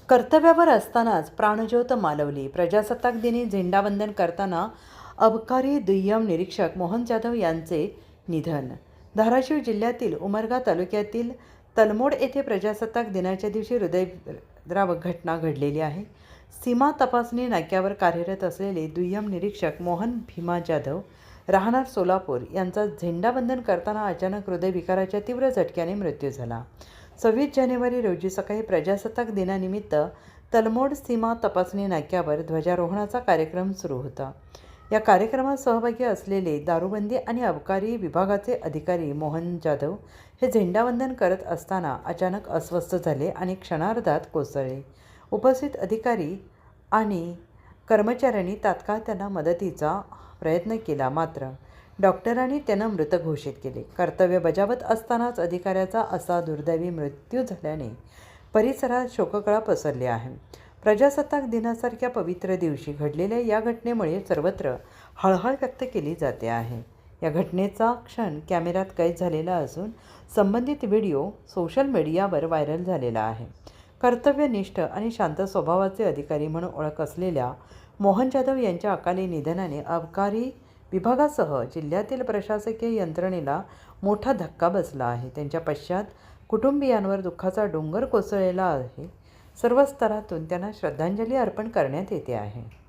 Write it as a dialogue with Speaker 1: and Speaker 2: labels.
Speaker 1: कर्तव्यावर असतानाच प्राणज्योत मालवली. प्रजासत्ताक दिनी झेंडावंदन करताना अबकारी दुय्यम निरीक्षक मोहन जाधव यांचे निधन. धाराशिव जिल्ह्यातील उमरगा तालुक्यातील तलमोड येथे प्रजासत्ताक दिनाच्या दिवशी हृदयद्रावक घटना घडलेली आहे. सीमा तपासणी नाक्यावर कार्यरत असलेले दुय्यम निरीक्षक मोहन भीमा जाधव राहणार सोलापूर यांचा झेंडावंदन करताना अचानक हृदयविकाराच्या तीव्र झटक्याने मृत्यू झाला. 26 जानेवारी रोजी सकाळी प्रजासत्ताक दिनानिमित्त तलमोड सीमा तपासणी नाक्यावर ध्वजारोहणाचा कार्यक्रम सुरू होता. या कार्यक्रमात सहभागी असलेले दारूबंदी आणि अबकारी विभागाचे अधिकारी मोहन जाधव हे झेंडावंदन करत असताना अचानक अस्वस्थ झाले आणि क्षणार्धात कोसळले. उपस्थित अधिकारी आणि कर्मचाऱ्यांनी तात्काळ त्यांना मदतीचा प्रयत्न केला, मात्र डॉक्टरांनी त्यांना मृत घोषित केले. कर्तव्य बजावत असतानाच अधिकाऱ्याचा असा दुर्दैवी मृत्यू झाल्याने परिसरात शोककळा पसरली आहे. प्रजासत्ताक दिनासारख्या पवित्र दिवशी घडलेल्या या घटनेमुळे सर्वत्र हळहळ व्यक्त केली जाते आहे. या घटनेचा क्षण कॅमेऱ्यात कैद झालेला असून संबंधित व्हिडिओ सोशल मीडियावर व्हायरल झालेला आहे. कर्तव्यनिष्ठ आणि शांत स्वभावाचे अधिकारी म्हणून ओळख असलेल्या मोहन जाधव यांच्या अकाली निधनाने अबकारी विभागासह जिल्ह्यातील प्रशासकीय यंत्रणेला मोठा धक्का बसला आहे. त्यांच्या पश्चात कुटुंबियांवर दुःखाचा डोंगर कोसळलेला आहे. सर्व स्तरातून त्यांना श्रद्धांजली अर्पण करण्यात येते आहे.